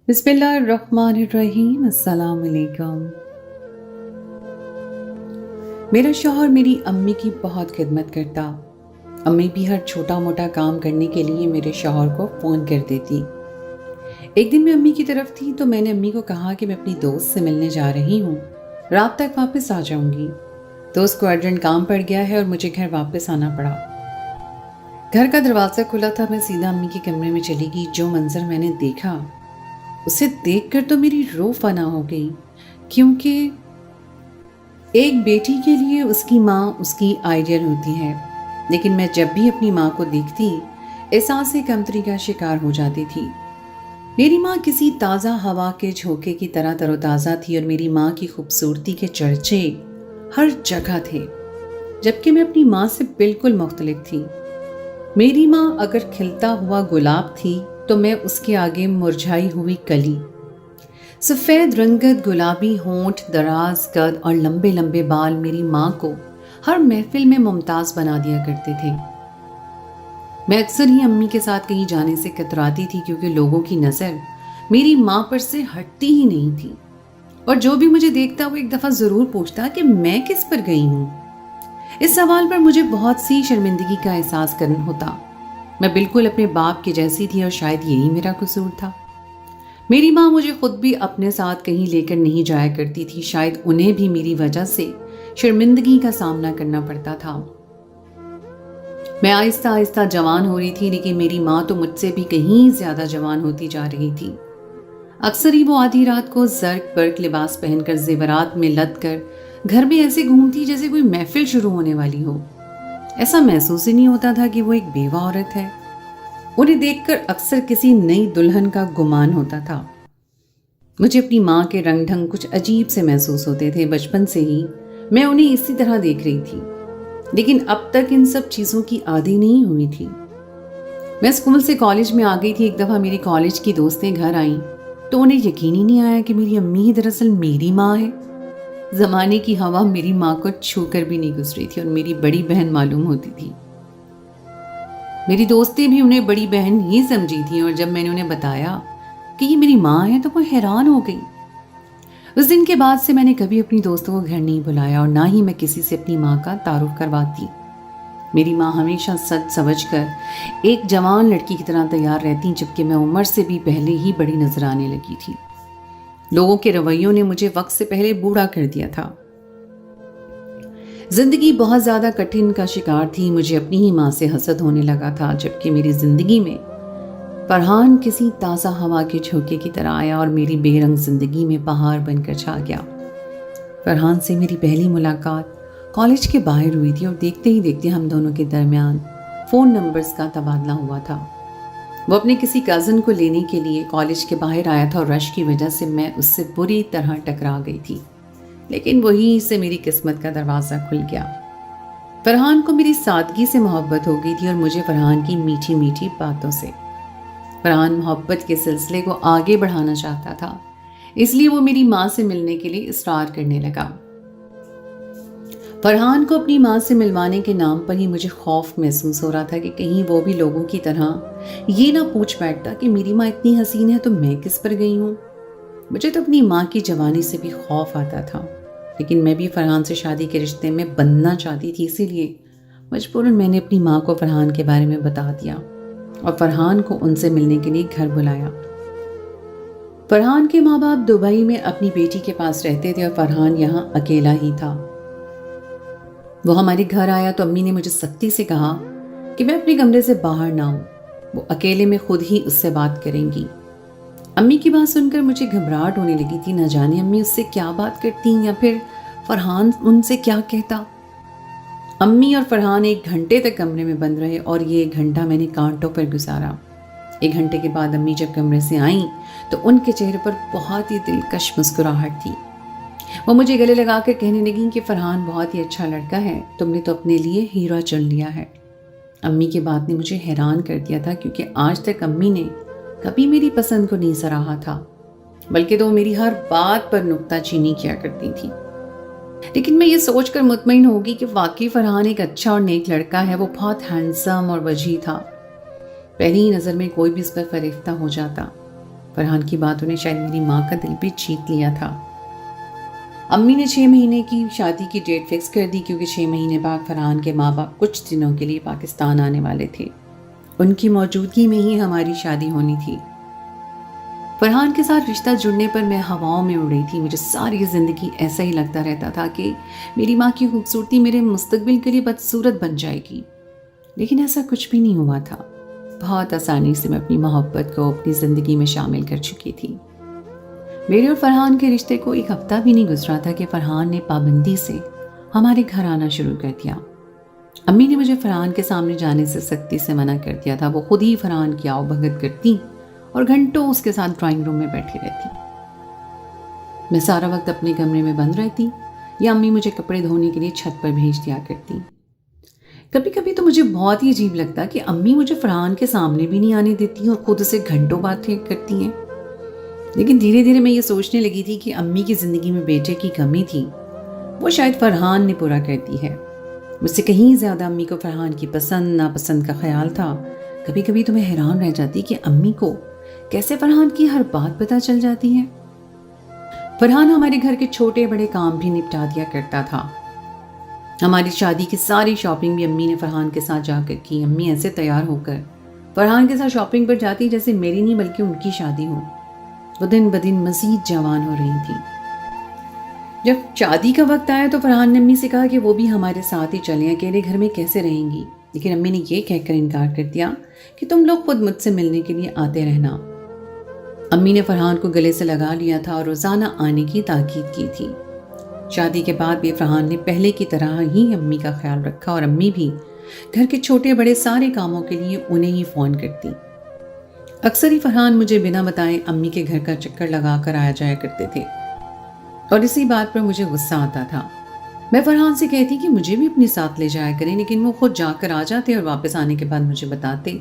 बिस्मिल्लाहिर्रहमानिर्रहीम। अस्सलाम वालेकुम। मेरा शौहर मेरी अम्मी की बहुत खिदमत करता। अम्मी भी हर छोटा मोटा काम करने के लिए मेरे शौहर को फ़ोन कर देती। एक दिन मैं अम्मी की तरफ थी तो मैंने अम्मी को कहा कि मैं अपनी दोस्त से मिलने जा रही हूँ, रात तक वापस आ जाऊँगी। दोस्त को अर्जेंट काम पड़ गया है और मुझे घर वापस आना पड़ा। घर का दरवाज़ा खुला था, मैं सीधा अम्मी के कमरे में चली गई। जो मंजर मैंने देखा उसे देखकर तो मेरी रूह फना हो गई, क्योंकि एक बेटी के लिए उसकी माँ उसकी आइडियल होती है। लेकिन मैं जब भी अपनी माँ को देखती एहसास कमतरी का शिकार हो जाती थी। मेरी माँ किसी ताज़ा हवा के झोंके की तरह तरोताज़ा थी और मेरी माँ की खूबसूरती के चर्चे हर जगह थे, जबकि मैं अपनी माँ से बिल्कुल मुख्तलिफ थी। मेरी माँ अगर खिलता हुआ गुलाब थी तो मैं उसके आगे मुरझाई हुई कली। सफ़ेद रंगत, गुलाबी होंठ, दराज कद और लंबे लंबे बाल मेरी माँ को हर महफिल में मुमताज़ बना दिया करते थे। मैं अक्सर ही अम्मी के साथ कहीं जाने से कतराती थी, क्योंकि लोगों की नज़र मेरी माँ पर से हटती ही नहीं थी और जो भी मुझे देखता वो एक दफ़ा ज़रूर पूछता कि मैं किस पर गई हूँ। इस सवाल पर मुझे बहुत सी शर्मिंदगी का एहसास करना होता। मैं बिल्कुल अपने बाप की जैसी थी और शायद यही मेरा कसूर था। मेरी माँ मुझे खुद भी अपने साथ कहीं लेकर नहीं जाया करती थी। शायद उन्हें भी मेरी वजह से शर्मिंदगी का सामना करना पड़ता था। मैं आहिस्ता आहिस्ता जवान हो रही थी, लेकिन मेरी माँ तो मुझसे भी कहीं ज्यादा जवान होती जा रही थी। अक्सर ही वो आधी रात को जर्क बर्क लिबास पहनकर जेवरात में लद कर घर में ऐसे घूमती जैसे कोई महफिल शुरू होने वाली हो। ऐसा महसूस ही नहीं होता था कि वो एक बेवा औरत है। उन्हें देखकर अक्सर किसी नई दुल्हन का गुमान होता था। मुझे अपनी माँ के रंग ढंग कुछ अजीब से महसूस होते थे। बचपन से ही मैं उन्हें इसी तरह देख रही थी, लेकिन अब तक इन सब चीज़ों की आदी नहीं हुई थी। मैं स्कूल से कॉलेज में आ गई थी। एक दफ़ा मेरी कॉलेज की दोस्तें घर आईं तो उन्हें यकीन ही नहीं आया कि मेरी अम्मी ही दरअसल मेरी माँ है। ज़माने की हवा मेरी माँ को छू कर भी नहीं गुजरी थी और मेरी बड़ी बहन मालूम होती थी। मेरी दोस्तें भी उन्हें बड़ी बहन ही समझी थी और जब मैंने उन्हें बताया कि ये मेरी माँ है तो वो हैरान हो गई। उस दिन के बाद से मैंने कभी अपनी दोस्तों को घर नहीं बुलाया और ना ही मैं किसी से अपनी माँ का तारुफ करवाती। मेरी माँ हमेशा सच समझ कर एक जवान लड़की की तरह तैयार रहती, जबकि मैं उम्र से भी पहले ही बड़ी नजर आने लगी थी। लोगों के रवैयों ने मुझे वक्त से पहले बूढ़ा कर दिया था। जिंदगी बहुत ज्यादा कठिन का शिकार थी। मुझे अपनी ही माँ से हसद होने लगा था, जबकि मेरी जिंदगी में फरहान किसी ताज़ा हवा के झोंके की तरह आया और मेरी बेरंग जिंदगी में पहाड़ बनकर छा गया। फरहान से मेरी पहली मुलाकात कॉलेज के बाहर हुई थी और देखते ही देखते हम दोनों के दरमियान फ़ोन नंबर्स का तबादला हुआ था। वो अपने किसी कज़न को लेने के लिए कॉलेज के बाहर आया था और रश की वजह से मैं उससे बुरी तरह टकरा गई थी, लेकिन वहीं से मेरी किस्मत का दरवाज़ा खुल गया। फरहान को मेरी सादगी से मोहब्बत हो गई थी और मुझे फरहान की मीठी मीठी बातों से। फरहान मोहब्बत के सिलसिले को आगे बढ़ाना चाहता था, इसलिए वो मेरी माँ से मिलने के लिए इसरार करने लगा। फरहान को अपनी माँ से मिलवाने के नाम पर ही मुझे खौफ महसूस हो रहा था कि कहीं वो भी लोगों की तरह ये ना पूछ बैठता कि मेरी माँ इतनी हसीन है तो मैं किस पर गई हूँ। मुझे तो अपनी माँ की जवानी से भी खौफ आता था, लेकिन मैं भी फरहान से शादी के रिश्ते में बंधना चाहती थी। इसीलिए मजबूरन मैंने अपनी माँ को फरहान के बारे में बता दिया और फरहान को उनसे मिलने के लिए घर बुलाया। फरहान के माँ बाप दुबई में अपनी बेटी के पास रहते थे और फरहान यहाँ अकेला ही था। वो हमारे घर आया तो अम्मी ने मुझे सख्ती से कहा कि मैं अपने कमरे से बाहर ना आऊं, वो अकेले में खुद ही उससे बात करेंगी। अम्मी की बात सुनकर मुझे घबराहट होने लगी थी। न जाने अम्मी उससे क्या बात करती या फिर फरहान उनसे क्या कहता। अम्मी और फरहान 1 घंटे तक कमरे में बंद रहे और ये 1 घंटा मैंने कांटों पर गुजारा। 1 घंटे के बाद अम्मी जब कमरे से आईं तो उनके चेहरे पर बहुत ही दिलकश मुस्कुराहट थी। वो मुझे गले लगाकर कहने लगी कि फरहान बहुत ही अच्छा लड़का है, तुमने तो अपने लिए हीरा चुन लिया है। अम्मी की बात ने मुझे हैरान कर दिया था, क्योंकि आज तक अम्मी ने कभी मेरी पसंद को नहीं सराहा था, बल्कि तो मेरी हर बात पर नुक्ताचीनी किया करती थी। लेकिन मैं ये सोचकर मुतमईन होगी कि वाकई फरहान एक अच्छा और नेक लड़का है। वो बहुत हैंडसम और वजीह था। पहली ही नज़र में कोई भी इस पर फरेफ्ता हो जाता। فرحان کی باتوں نے شاید میری ماں کا دل بھی جیت لیا تھا۔ امی نے 6 مہینے کی شادی کی ڈیٹ فکس کر دی کیونکہ 6 مہینے بعد فرحان کے ماں باپ کچھ دنوں کے لیے پاکستان آنے والے تھے۔ ان کی موجودگی میں ہی ہماری شادی ہونی تھی۔ فرحان کے ساتھ رشتہ جڑنے پر میں ہواؤں میں اڑ رہی تھی۔ مجھے ساری زندگی ایسا ہی لگتا رہتا تھا کہ میری ماں کی خوبصورتی میرے مستقبل کے لیے بدصورت بن جائے گی، لیکن ایسا کچھ بھی نہیں ہوا تھا۔ بہت آسانی سے میں اپنی محبت کو اپنی زندگی میں شامل کر چکی تھی۔ میرے اور فرحان کے رشتے کو 1 ہفتہ بھی نہیں گزرا تھا کہ فرحان نے پابندی سے ہمارے گھر آنا شروع کر دیا۔ امی نے مجھے فرحان کے سامنے جانے سے سختی سے منع کر دیا تھا۔ وہ خود ہی فرحان کی آؤ بھگت کرتی اور گھنٹوں اس کے ساتھ ڈرائنگ روم میں بیٹھی رہتی۔ میں سارا وقت اپنے کمرے میں بند رہتی یا امی مجھے کپڑے دھونے کے لیے چھت پر بھیج دیا کرتی۔ کبھی کبھی تو مجھے بہت ہی عجیب لگتا کہ امی مجھے فرحان کے سامنے بھی نہیں آنے دیتی اور خود سے گھنٹوں باتیں کرتی ہیں۔ لیکن دھیرے دھیرے میں یہ سوچنے لگی تھی کہ امی کی زندگی میں بیٹے کی کمی تھی، وہ شاید فرحان نے پورا کر دی ہے۔ مجھ سے کہیں زیادہ امی کو فرحان کی پسند ناپسند کا خیال تھا۔ کبھی کبھی تو میں حیران رہ جاتی کہ امی کو کیسے فرحان کی ہر بات پتہ چل جاتی ہے۔ فرحان ہمارے گھر کے چھوٹے بڑے کام بھی نپٹا دیا کرتا تھا۔ ہماری شادی کی ساری شاپنگ بھی امی نے فرحان کے ساتھ جا کر کی۔ امی ایسے تیار ہو کر فرحان کے ساتھ شاپنگ پر جاتی جیسے میری نہیں بلکہ ان کی شادی ہو۔ وہ دن بدن مزید جوان ہو رہی تھی۔ جب شادی کا وقت آیا تو فرحان نے امی سے کہا کہ وہ بھی ہمارے ساتھ ہی چلیں، اکیلے گھر میں کیسے رہیں گی، لیکن امی نے یہ کہہ کر انکار کر دیا کہ تم لوگ خود مجھ سے ملنے کے لیے آتے رہنا۔ امی نے فرحان کو گلے سے لگا لیا تھا اور روزانہ آنے کی تاکید کی تھی۔ شادی کے بعد بھی فرحان نے پہلے کی طرح ہی امی کا خیال رکھا اور امی بھی گھر کے چھوٹے بڑے سارے کاموں کے لیے انہیں ہی فون کرتی۔ اکثر ہی فرحان مجھے بنا بتائے امی کے گھر کا چکر لگا کر آیا جایا کرتے تھے اور اسی بات پر مجھے غصہ آتا تھا۔ میں فرحان سے کہتی کہ مجھے بھی اپنے ساتھ لے جایا کریں، لیکن وہ خود جا کر آ جاتے اور واپس آنے کے بعد مجھے بتاتے،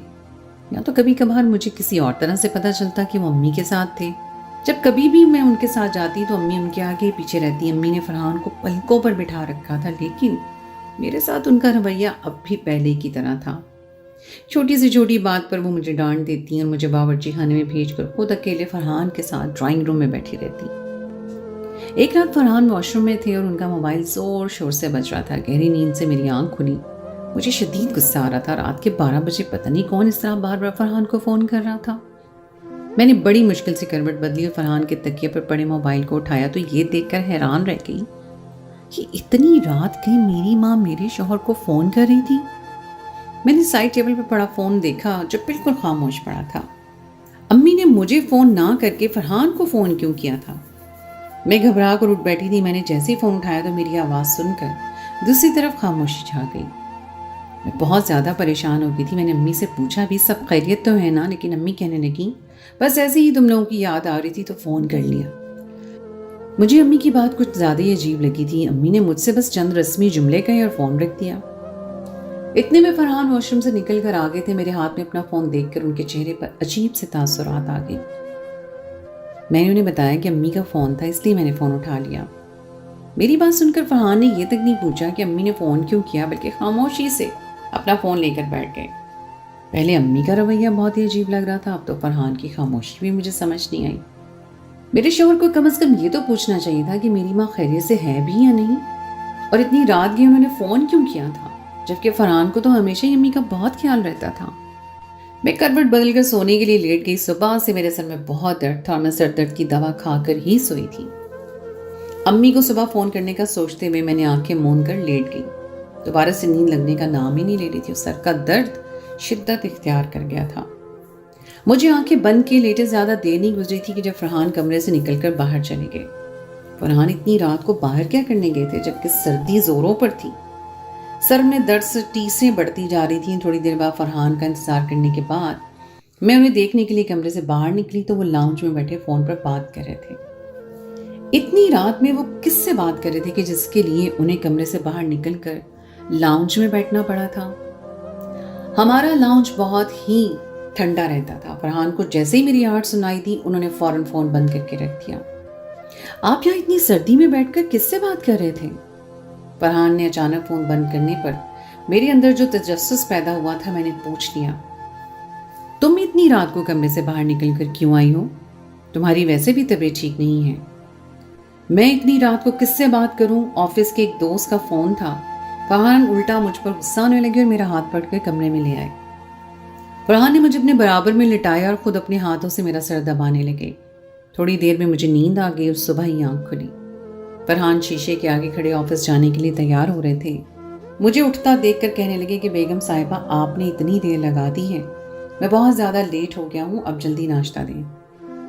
یا تو کبھی کبھار مجھے کسی اور طرح سے پتہ چلتا کہ وہ امی کے ساتھ تھے۔ جب کبھی بھی میں ان کے ساتھ جاتی تو امی ان کے آگے پیچھے رہتی۔ امی نے فرحان کو پلکوں پر بٹھا رکھا تھا، لیکن میرے ساتھ ان کا رویہ اب بھی پہلے کی طرح تھا۔ چھوٹی سے چھوٹی بات پر وہ مجھے ڈانٹ دیتی اور مجھے باورچی خانے میں بھیج کر خود اکیلے فرحان کے ساتھ ڈرائنگ روم میں بیٹھی رہتی۔ ایک رات فرحان واش روم میں تھے اور ان کا موبائل زور شور سے بج رہا تھا۔ گہری نیند سے میری آنکھ کھلی۔ مجھے شدید غصہ آ رہا تھا۔ رات کے 12 بجے پتہ نہیں کون اس طرح بار بار فرحان کو فون کر رہا تھا۔ میں نے بڑی مشکل سے کروٹ بدلی اور فرحان کے تکیے پر پڑے موبائل کو اٹھایا تو یہ دیکھ کر حیران رہ گئی کہ اتنی رات کہیں میری ماں میرے شوہر کو فون کر رہی تھی۔ میں نے سائڈ ٹیبل پر پڑا فون دیکھا جو بالکل خاموش پڑا تھا۔ امی نے مجھے فون نہ کر کے فرحان کو فون کیوں کیا تھا؟ میں گھبرا کر اٹھ بیٹھی تھی۔ میں نے جیسے ہی فون اٹھایا تو میری آواز سن کر دوسری طرف خاموشی چھا گئی۔ میں بہت زیادہ پریشان ہو گئی تھی۔ میں نے امی سے پوچھا بھی سب خیریت تو ہے نا، لیکن امی کہنے لگی بس ایسے ہی تم لوگوں کی یاد آ رہی تھی تو فون کر لیا۔ مجھے امی کی بات کچھ زیادہ ہی عجیب لگی تھی۔ امی نے مجھ سے بس چند رسمی جملے کہے اور فون رکھ دیا۔ اتنے میں فرحان واش روم سے نکل کر آ گئے تھے۔ میرے ہاتھ میں اپنا فون دیکھ کر ان کے چہرے پر عجیب سے تاثرات آ گئے۔ میں نے انہیں بتایا کہ امی کا فون تھا، اس لیے میں نے فون اٹھا لیا۔ میری بات سن کر فرحان نے یہ تک نہیں پوچھا کہ امی نے فون کیوں کیا، بلکہ خاموشی سے اپنا فون لے کر بیٹھ گئے۔ پہلے امی کا رویہ بہت ہی عجیب لگ رہا تھا، اب تو فرحان کی خاموشی بھی مجھے سمجھ نہیں آئی۔ میرے شوہر کو کم از کم یہ تو پوچھنا چاہیے تھا کہ میری ماں خیریت سے ہے بھی یا نہیں، اور اتنی رات گئی انہوں نے فون کیوں کیا تھا، جبکہ فرحان کو تو ہمیشہ ہی امی کا بہت خیال رہتا تھا۔ میں کروٹ بدل کر سونے کے لیے لیٹ گئی۔ صبح سے میرے سر میں بہت درد تھا اور میں سر درد کی دوا کھا کر ہی سوئی تھی۔ امی کو صبح فون کرنے کا سوچتے ہوئے میں نے آنکھیں موند کر لیٹ گئی۔ دوبارہ سے نیند لگنے کا نام ہی نہیں لے رہی تھی اور سر کا درد شدت اختیار کر گیا تھا۔ مجھے آنکھیں بند کیے لیٹے زیادہ دیر نہیں گزری تھی کہ جب فرحان کمرے سے نکل کر باہر چلے گئے۔ فرحان اتنی رات کو باہر کیا کرنے گئے تھے جبکہ سردی زوروں پر تھی؟ سر میں درد سے ٹیسیں بڑھتی جا رہی تھیں۔ تھوڑی دیر بعد فرحان کا انتظار کرنے کے بعد میں انہیں دیکھنے کے لیے کمرے سے باہر نکلی تو وہ لاؤنج میں بیٹھے فون پر بات کر رہے تھے۔ اتنی رات میں وہ کس سے بات کر رہے تھے کہ جس کے لیے انہیں کمرے سے باہر نکل کر لاؤنج میں بیٹھنا پڑا تھا؟ ہمارا لاؤنج بہت ہی ٹھنڈا رہتا تھا۔ فرحان کو جیسے ہی میری آواز سنائی دی انہوں نے فوراً فون بند کر کے رکھ دیا۔ آپ یہاں اتنی سردی میں بیٹھ کر کس سے بات کر رہے تھے؟ فرحان نے اچانک فون بند کرنے پر میرے اندر جو تجسس پیدا ہوا تھا میں نے پوچھ لیا، تم اتنی رات کو کمرے سے باہر نکل کر کیوں آئی ہو؟ تمہاری ویسے بھی طبیعت ٹھیک نہیں ہے۔ میں اتنی رات کو کس سے بات کروں؟ آفس کے ایک دوست کا فون تھا۔ فرحان الٹا مجھ پر غصہ ہونے لگے اور میرا ہاتھ پکڑ کر کمرے میں لے آئے۔ فرحان نے مجھے اپنے برابر میں لٹایا اور خود اپنے ہاتھوں سے میرا سر دبانے لگے۔ تھوڑی دیر میں مجھے نیند آ گئی اور صبح ہی آنکھ کھلی۔ فرحان شیشے کے آگے کھڑے آفس جانے کے لیے تیار ہو رہے تھے۔ مجھے اٹھتا دیکھ کر کہنے لگے کہ بیگم صاحبہ آپ نے اتنی دیر لگا دی ہے، میں بہت زیادہ لیٹ ہو گیا ہوں، اب جلدی ناشتہ دیں۔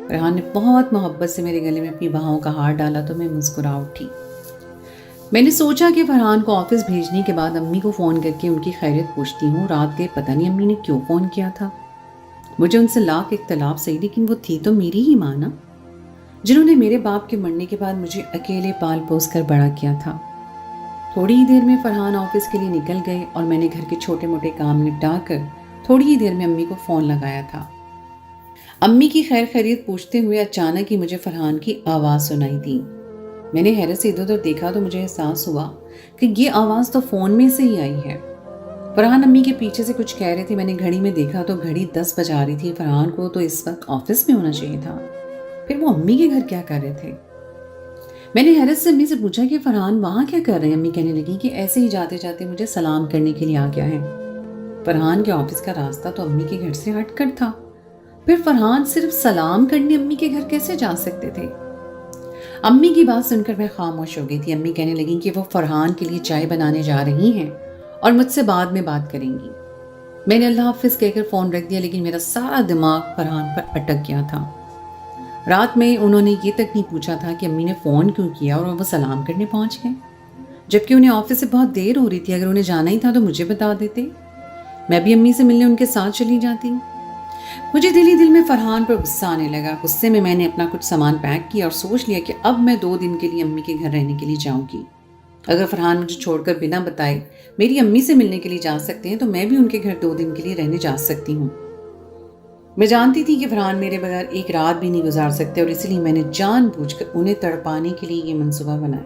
فرحان نے بہت محبت سے میرے گلے میں اپنی بہاؤں کا ہار ڈالا تو میں مسکرا اٹھی۔ میں نے سوچا کہ فرحان کو آفس بھیجنے کے بعد امی کو فون کر کے ان کی خیریت پوچھتی ہوں۔ رات کے پتہ نہیں امی نے کیوں فون کیا تھا۔ مجھے ان سے لاکھ اختلاف صحیح، لیکن وہ تھی تو میری ہی ماں نا، جنہوں نے میرے باپ کے مرنے کے بعد مجھے اکیلے پال پوس کر بڑا کیا تھا۔ تھوڑی ہی دیر میں فرحان آفس کے لیے نکل گئے اور میں نے گھر کے چھوٹے موٹے کام نپٹا کر تھوڑی ہی دیر میں امی کو فون لگایا تھا۔ امی کی خیر خیریت پوچھتے ہوئے اچانک ہی مجھے فرحان کی آواز سنائی دی۔ میں نے حیرت سے ادھر ادھر دیکھا تو مجھے احساس ہوا کہ یہ آواز تو فون میں سے ہی آئی ہے۔ فرحان امی کے پیچھے سے کچھ کہہ رہے تھے۔ میں نے گھڑی میں دیکھا تو گھڑی 10 بجا رہی تھی۔ فرحان کو تو اس وقت آفس میں ہونا چاہیے تھا، پھر وہ امی کے گھر کیا کر رہے تھے؟ میں نے حیرت سے امی سے پوچھا کہ فرحان وہاں کیا کر رہے ہیں؟ امی کہنے لگی کہ ایسے ہی جاتے جاتے مجھے سلام کرنے کے لیے آ گیا ہے۔ فرحان کے آفس کا راستہ تو امی کے گھر سے ہٹ کر تھا، پھر فرحان صرف سلام کرنے امی کے گھر کیسے جا سکتے تھے؟ امی کی بات سن کر میں خاموش ہو گئی تھی۔ امی کہنے لگی کہ وہ فرحان کے لیے چائے بنانے جا رہی ہیں اور مجھ سے بعد میں بات کریں گی۔ میں نے اللہ حافظ کہہ کر فون رکھ دیا، لیکن میرا سارا دماغ فرحان پر اٹک گیا تھا۔ رات میں انہوں نے یہ تک نہیں پوچھا تھا کہ امی نے فون کیوں کیا اور وہ سلام کرنے پہنچ گئے، جبکہ انہیں آفس سے بہت دیر ہو رہی تھی۔ اگر انہیں جانا ہی تھا تو مجھے بتا دیتے، میں بھی امی سے ملنے ان کے ساتھ چلی جاتی۔ مجھے دل ہی دل میں فرحان پر غصہ آنے لگا۔ غصے میں نے اپنا کچھ سامان پیک کیا اور سوچ لیا کہ اب میں 2 دن کے لیے امی کے گھر رہنے کے لیے جاؤں گی۔ اگر فرحان مجھے چھوڑ کر بنا بتائے میری امی سے ملنے کے لیے جا سکتے ہیں تو میں بھی ان کے گھر 2 دن کے لیے رہنے جا سکتی ہوں۔ میں جانتی تھی کہ فرحان میرے بغیر ایک رات بھی نہیں گزار سکتے، اور اسی لیے میں نے جان بوجھ کر انہیں تڑپانے کے لیے یہ منصوبہ بنایا۔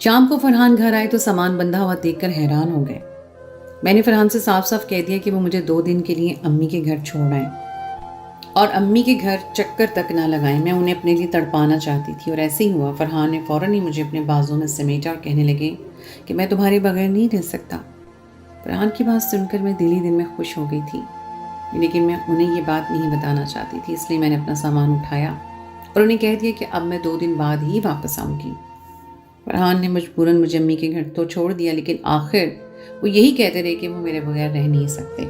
شام کو فرحان گھر آئے تو سامان بندھا ہوا دیکھ کر حیران ہو گئے۔ میں نے فرحان سے صاف صاف کہہ دیا کہ وہ مجھے 2 دن کے لیے امی کے گھر چھوڑ آئیں اور امی کے گھر چکر تک نہ لگائیں۔ میں انہیں اپنے لیے تڑپانا چاہتی تھی، اور ایسے ہی ہوا۔ فرحان نے فوراً ہی مجھے اپنے بازوں میں سمیٹا اور کہنے لگے کہ میں تمہارے بغیر نہیں رہ سکتا۔ فرحان کی بات سن کر میں دل ہی دل میں خوش ہو گئی تھی، لیکن میں انہیں یہ بات نہیں بتانا چاہتی تھی، اس لیے میں نے اپنا سامان اٹھایا اور انہیں کہہ دیا کہ اب میں 2 دن بعد ہی واپس آؤں گی۔ فرحان نے مجبوراً مجھے امی کے گھر تو چھوڑ دیا، لیکن آخر وہ یہی کہتے رہے کہ وہ میرے بغیر رہ نہیں سکتے۔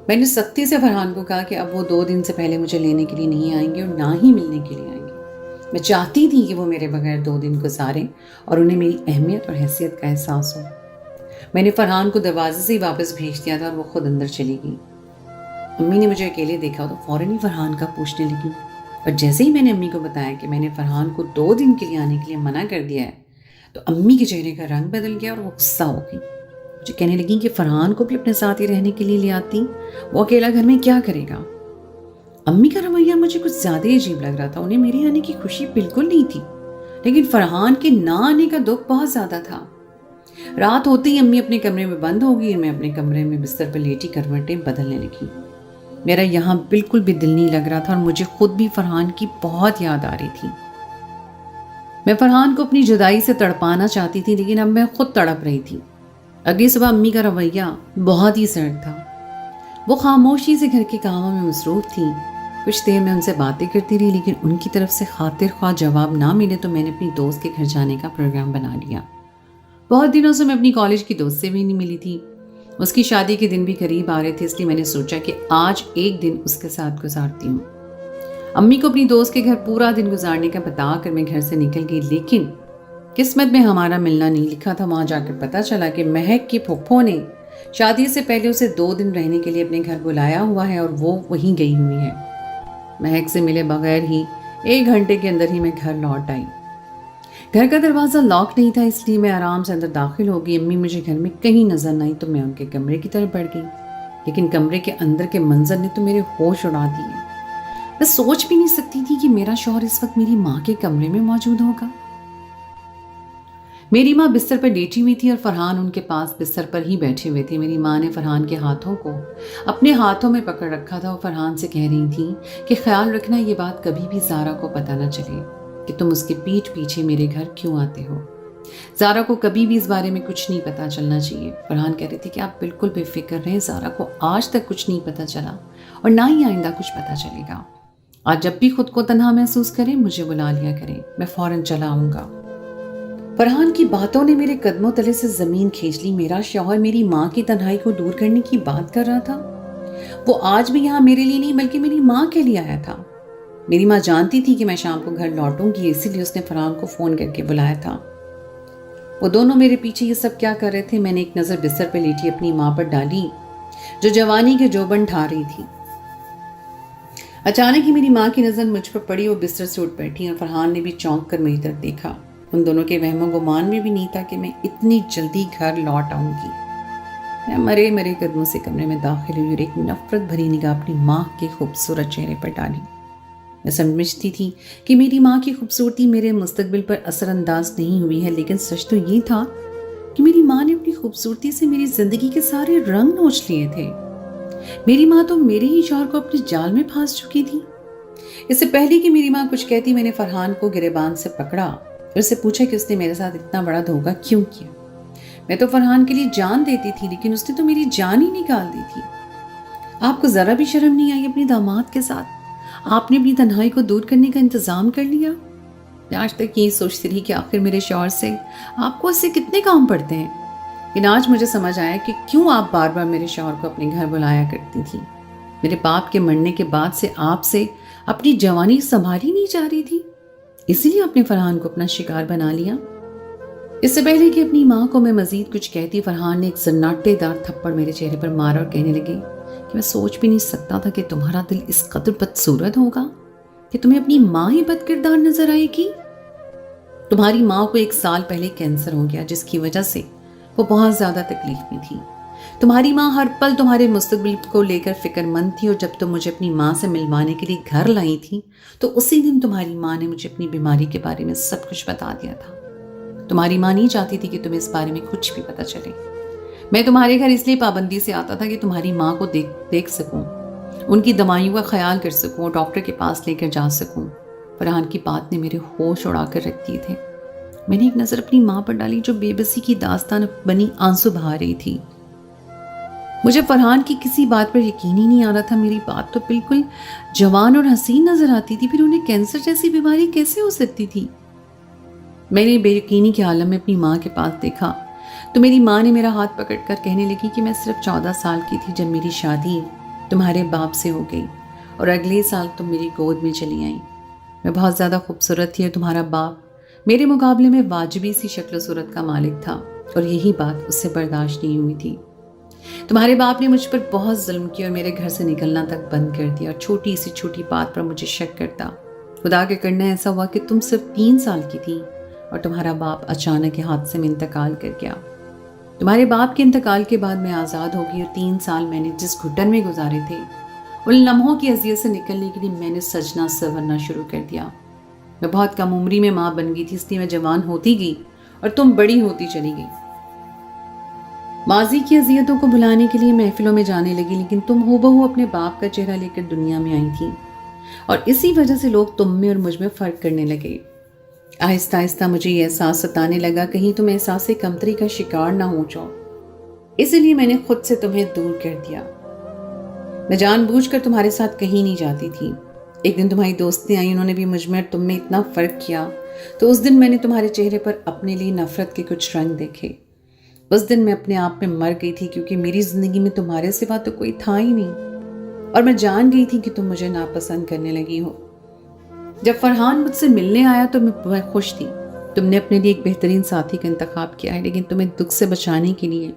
میں نے سختی سے فرحان کو کہا کہ اب وہ 2 دن سے پہلے مجھے لینے کے لیے نہیں آئیں گے اور نہ ہی ملنے کے لیے آئیں گے۔ میں چاہتی تھی کہ وہ میرے بغیر 2 دن گزاریں اور انہیں میری اہمیت اور حیثیت کا احساس ہو۔ میں نے فرحان کو دروازے سے ہی واپس بھیج دیا تھا اور وہ خود اندر چلی گئی۔ امی نے مجھے اکیلے دیکھا تو فوراً ہی فرحان کا پوچھنے لگی، اور جیسے ہی میں نے امی کو بتایا کہ میں نے فرحان کو 2 دن کے لیے آنے کے لیے منع کر دیا ہے تو امی کے چہرے کا رنگ بدل گیا اور وہ غصہ ہو گئی۔ مجھے کہنے لگی کہ فرحان کو بھی اپنے ساتھ ہی رہنے کے لیے لے آتی، وہ اکیلا گھر میں کیا کرے گا۔ امی کا رویہ مجھے کچھ زیادہ عجیب لگ رہا تھا۔ انہیں میرے آنے کی خوشی بالکل نہیں تھی، لیکن فرحان کے نہ آنے کا دکھ بہت زیادہ تھا۔ رات ہوتے ہی امی اپنے کمرے میں بند ہو گئی اور میں اپنے کمرے میں بستر پر لیٹی کروٹیں بدلنے لگی۔ میرا یہاں بالکل بھی دل نہیں لگ رہا تھا اور مجھے خود بھی فرحان کی بہت یاد آ رہی تھی۔ میں فرحان کو اپنی جدائی سے تڑپانا چاہتی تھی، لیکن اب میں خود تڑپ رہی تھی۔ اگلی صبح امی کا رویہ بہت ہی سرد تھا۔ وہ خاموشی سے گھر کے کاموں میں مصروف تھیں۔ کچھ دیر میں ان سے باتیں کرتی رہی، لیکن ان کی طرف سے خاطر خواہ جواب نہ ملے تو میں نے اپنی دوست کے گھر جانے کا پروگرام بنا لیا۔ بہت دنوں سے میں اپنی کالج کی دوست سے بھی نہیں ملی تھی۔ اس کی شادی کے دن بھی قریب آ رہے تھے، اس لیے میں نے سوچا کہ آج ایک دن اس کے ساتھ گزارتی ہوں۔ امی کو اپنی دوست کے گھر پورا دن گزارنے کا بتا کر میں گھر سے نکل گئی، لیکن قسمت میں ہمارا ملنا نہیں لکھا تھا۔ وہاں جا کر پتہ چلا کہ مہک کی پھپھو نے شادی سے پہلے اسے 2 دن رہنے کے لیے اپنے گھر بلایا ہوا ہے اور وہ وہیں گئی ہوئی ہے۔ مہک سے ملے بغیر ہی 1 گھنٹے کے اندر ہی میں گھر لوٹ آئی۔ گھر کا دروازہ لاک نہیں تھا، اس لیے میں آرام سے اندر داخل ہو گئی۔ امی مجھے گھر میں کہیں نظر نہ آئی تو میں ان کے کمرے کی طرف بڑھ گئی، لیکن کمرے کے اندر کے منظر نے تو میرے ہوش اڑا دیے۔ میں سوچ بھی نہیں سکتی تھی کہ میرا شوہر اس وقت میری ماں کے کمرے میں موجود ہوگا۔ मेरी माँ बिस्तर पर लेटी हुई थी और फरहान उनके पास बिस्तर पर ही बैठे हुए थे। मेरी माँ ने फरहान के हाथों को अपने हाथों में पकड़ रखा था और फरहान से कह रही थी कि ख्याल रखना ये बात कभी भी ज़ारा को पता न चले कि तुम उसके पीठ पीछे मेरे घर क्यों आते हो। ज़ारा को कभी भी इस बारे में कुछ नहीं पता चलना चाहिए। फरहान कह रही थी कि आप बिल्कुल बेफिक्र रहें, ज़ारा को आज तक कुछ नहीं पता चला और ना ही आइंदा कुछ पता चलेगा। आज जब भी खुद को तन्हा महसूस करें मुझे बुला लिया करें, मैं फौरन चला आऊँगा। फरहान की बातों ने मेरे कदमों तले से ज़मीन खींच ली। मेरा शौहर मेरी माँ की तन्हाई को दूर करने की बात कर रहा था। वो आज भी यहाँ मेरे लिए नहीं बल्कि मेरी माँ के लिए आया था। मेरी माँ जानती थी कि मैं शाम को घर लौटूंगी, इसीलिए उसने फरहान को फ़ोन करके बुलाया था। वो दोनों मेरे पीछे ये सब क्या कर रहे थे? मैंने एक नज़र बिस्तर पर लेटी अपनी माँ पर डाली जो जवानी के जोबन ठा रही थी। अचानक ही मेरी माँ की नज़र मुझ पर पड़ी। वो बिस्तर से उठ बैठी और फरहान ने भी चौंक कर मेरी तरफ देखा। उन दोनों के वहमो गुमान में भी नहीं था कि मैं इतनी जल्दी घर लौट आऊंगी। मैं मरे मरे कदमों से कमरे में दाखिल हुई और एक नफरत भरी निगाह अपनी माँ के खूबसूरत चेहरे पर डाली। मैं समझती थी कि मेरी माँ की खूबसूरती मेरे मुस्तकबिल पर असरअंदाज नहीं हुई है, लेकिन सच तो ये था कि मेरी माँ ने अपनी खूबसूरती से मेरी जिंदगी के सारे रंग नोच लिए थे। मेरी माँ तो मेरे ही शौहर को अपने जाल में फंस चुकी थी। इससे पहले कि मेरी माँ कुछ कहती, मैंने फरहान को गिरेबान से पकड़ा और उससे पूछा कि उसने मेरे साथ इतना बड़ा धोखा क्यों किया। मैं तो फरहान के लिए जान देती थी, लेकिन उसने तो मेरी जान ही निकाल दी थी। आपको जरा भी शर्म नहीं आई अपने दामाद के साथ? आपने अपनी तन्हाई को दूर करने का इंतजाम कर लिया। मैं आज तक यही सोचती रही कि आखिर मेरे शौहर से आपको इससे कितने काम पड़ते हैं, लेकिन आज मुझे समझ आया कि क्यों आप बार बार मेरे शौहर को अपने घर बुलाया करती थी। मेरे बाप के मरने के बाद से आपसे अपनी जवानी संभाली नहीं जा रही थी, इसीलिए आपने फरहान को अपना शिकार बना लिया। इससे पहले कि अपनी माँ को मैं मजीद कुछ कहती, फरहान ने एक सन्नाटेदार थप्पड़ मेरे चेहरे पर मारा और कहने लगे कि मैं सोच भी नहीं सकता था कि तुम्हारा दिल इस कदर बदसूरत होगा कि तुम्हें अपनी माँ ही बदकिरदार नजर आएगी। तुम्हारी माँ को 1 साल पहले कैंसर हो गया, जिसकी वजह से वो बहुत ज्यादा तकलीफ में थी। तुम्हारी माँ हर पल तुम्हारे मुस्तकबिल को लेकर फिक्रमंद थी और जब तुम मुझे अपनी माँ से मिलवाने के लिए घर लाई थी तो उसी दिन तुम्हारी माँ ने मुझे अपनी बीमारी के बारे में सब कुछ बता दिया था। तुम्हारी माँ नहीं चाहती थी कि तुम्हें इस बारे में कुछ भी पता चले। मैं तुम्हारे घर इसलिए पाबंदी से आता था कि तुम्हारी माँ को देख सकूं, उनकी दवाइयों का ख्याल कर सकूं और डॉक्टर के पास लेकर जा सकूं। फरहान की बात ने मेरे होश उड़ा कर रख दिए थे। मैंने एक नज़र अपनी माँ पर डाली जो बेबसी की दास्तान बनी आंसू बहा रही थी। मुझे फरहान की किसी बात पर यकीन ही नहीं आ रहा था। मेरी बात तो बिल्कुल जवान और हसीन नजर आती थी, फिर उन्हें कैंसर जैसी बीमारी कैसे हो सकती थी। मैंने बेयकीनी के आलम में अपनी माँ के पास देखा तो मेरी माँ ने मेरा हाथ पकड़कर कहने लगी कि मैं सिर्फ 14 साल की थी जब मेरी शादी तुम्हारे बाप से हो गई और अगले साल तुम मेरी गोद में चली आई। मैं बहुत ज़्यादा खूबसूरत थी और तुम्हारा बाप मेरे मुकाबले में वाजिबी सी शक्ल सूरत का मालिक था और यही बात उससे बर्दाश्त नहीं हुई थी। तुम्हारे बाप ने मुझ पर बहुत जुल्म किया और मेरे घर से निकलना तक बंद कर दिया और छोटी सी छोटी बात पर मुझे शक करता। खुदा के करना ऐसा हुआ कि तुम सिर्फ 3 साल की थी और तुम्हारा बाप अचानक हादसे में इंतकाल कर गया। तुम्हारे बाप के इंतकाल के बाद मैं आज़ाद हो गई और 3 साल मैंने जिस घुटन में गुजारे थे उन लम्हों की अजियत से निकलने के लिए मैंने सजना संवरना शुरू कर दिया। मैं बहुत कम उम्री में माँ बन गई थी, इसलिए मैं जवान होती गई और तुम बड़ी होती चली गई। माजी की अजियतों को भुलाने के लिए महफिलों में जाने लगी, लेकिन तुम हूबहू अपने बाप का चेहरा लेकर दुनिया में आई थी और इसी वजह से लोग तुम में और मुझ में फ़र्क करने लगे। आहिस्ता आहिस्ता मुझे ये एहसास सताने लगा कहीं तुम एहसास कमतरी का शिकार ना हो जाओ, इसलिए मैंने खुद से तुम्हें दूर कर दिया। मैं जानबूझकर तुम्हारे साथ कहीं नहीं जाती थी। एक दिन तुम्हारी दोस्तें आई, उन्होंने भी मुझ में और तुम में इतना फ़र्क किया तो उस दिन मैंने तुम्हारे चेहरे पर अपने लिए नफ़रत के कुछ रंग देखे। उस दिन मैं अपने आप में मर गई थी क्योंकि मेरी ज़िंदगी में तुम्हारे सिवा तो कोई था ही नहीं और मैं जान गई थी कि तुम मुझे नापसंद करने लगी हो। जब फरहान मुझसे मिलने आया तो मैं बहुत खुश थी। तुमने अपने लिए एक बेहतरीन साथी का इंतखाब किया है, लेकिन तुम्हें दुख से बचाने के लिए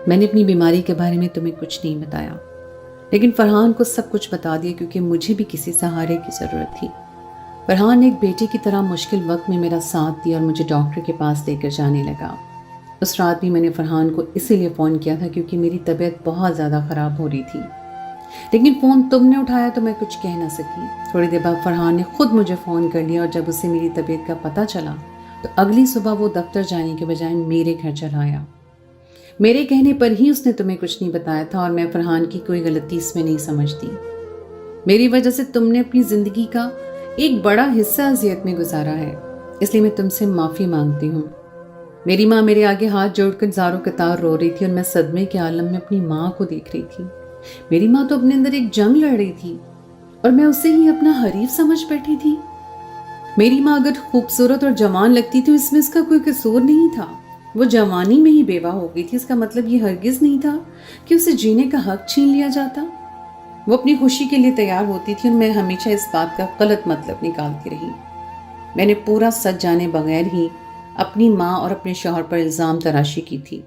मैंने अपनी बीमारी के बारे में तुम्हें कुछ नहीं बताया, लेकिन फरहान को सब कुछ बता दिया क्योंकि मुझे भी किसी सहारे की ज़रूरत थी। फरहान ने एक बेटे की तरह मुश्किल वक्त में मेरा साथ दिया और मुझे डॉक्टर के पास लेकर जाने लगा। उस रात भी मैंने फरहान को इसीलिए फ़ोन किया था क्योंकि मेरी तबीयत बहुत ज़्यादा ख़राब हो रही थी, लेकिन फ़ोन तुमने उठाया तो मैं कुछ कह ना सकी। थोड़ी देर बाद फरहान ने खुद मुझे फ़ोन कर लिया और जब उसे मेरी तबीयत का पता चला तो अगली सुबह वो दफ्तर जाने के बजाय मेरे घर चला आया। मेरे कहने पर ही उसने तुम्हें कुछ नहीं बताया था और मैं फरहान की कोई गलती इसमें नहीं समझती। मेरी वजह से तुमने अपनी जिंदगी का एक बड़ा हिस्सा अजियत में गुजारा है, इसलिए मैं तुमसे माफ़ी मांगती हूँ। मेरी माँ मेरे आगे हाथ जोड़कर ज़ारो कतार रो रही थी और मैं सदमे के आलम में अपनी माँ को देख रही थी। मेरी माँ तो अपने अंदर एक जंग लड़ रही थी और मैं उसे ही अपना हरीफ समझ बैठी थी। मेरी माँ अगर खूबसूरत और जवान लगती थी तो इसमें इसका कोई कसूर नहीं था। वो जवानी में ही बेवा हो गई थी, इसका मतलब ये हरगिज नहीं था कि उसे जीने का हक छीन लिया जाता। वो अपनी खुशी के लिए तैयार होती थी और मैं हमेशा इस बात का गलत मतलब निकालती रही। मैंने पूरा सच जाने बगैर ही अपनी माँ और अपने शौहर पर इल्ज़ाम तराशी की थी,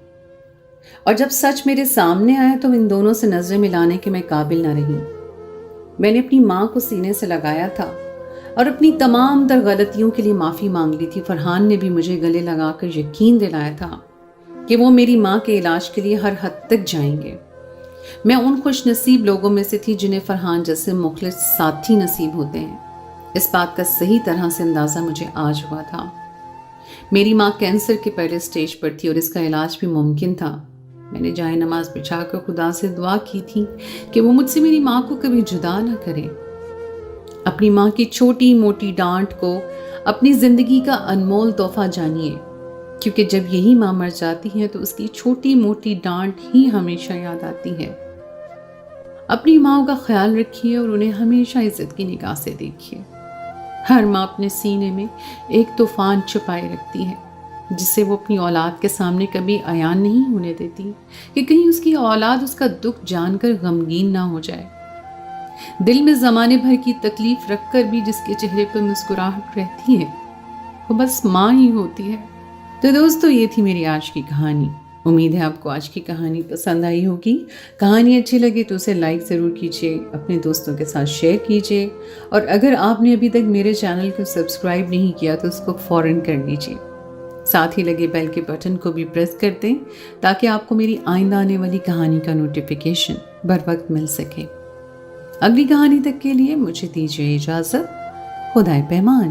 और जब सच मेरे सामने आया तो इन दोनों से नजरें मिलाने के मैं काबिल न रही। मैंने अपनी माँ को सीने से लगाया था और अपनी तमाम तर गलतियों के लिए माफ़ी मांग ली थी। फरहान ने भी मुझे गले लगाकर यकीन दिलाया था कि वो मेरी माँ के इलाज के लिए हर हद तक जाएंगे। मैं उन खुश नसीब लोगों में से थी जिन्हें फरहान जैसे मुखलिस साथी नसीब होते हैं। इस बात का सही तरह से अंदाज़ा मुझे आज हुआ था। मेरी माँ कैंसर के पहले स्टेज पर थी और इसका इलाज भी मुमकिन था। मैंने जाए नमाज बिछाकर खुदा से दुआ की थी कि वो मुझसे मेरी माँ को कभी जुदा ना करे। अपनी माँ की छोटी मोटी डांट को अपनी जिंदगी का अनमोल तोहफा जानिए, क्योंकि जब यही माँ मर जाती है तो उसकी छोटी मोटी डांट ही हमेशा याद आती है। अपनी माँ का ख्याल रखिए और उन्हें हमेशा इज्जत की निगाह से देखिए। हर माँ अपने सीने में एक तूफान छुपाए रखती है जिसे वो अपनी औलाद के सामने कभी अयान नहीं होने देती कि कहीं उसकी औलाद उसका दुख जानकर गमगीन ना हो जाए। दिल में ज़माने भर की तकलीफ रखकर भी जिसके चेहरे पर मुस्कुराहट रहती है वो बस माँ ही होती है। तो दोस्तों, ये थी मेरी आज की कहानी। उम्मीद है आपको आज की कहानी पसंद आई होगी। कहानी अच्छी लगे तो उसे लाइक ज़रूर कीजिए, अपने दोस्तों के साथ शेयर कीजिए, और अगर आपने अभी तक मेरे चैनल को सब्सक्राइब नहीं किया तो उसको फ़ौरन कर लीजिए। साथ ही लगे बेल के बटन को भी प्रेस कर दें ताकि आपको मेरी आइंदा आने वाली कहानी का नोटिफिकेशन बर वक्त मिल सके। अगली कहानी तक के लिए मुझे दीजिए इजाज़त। खुदाए पैमान।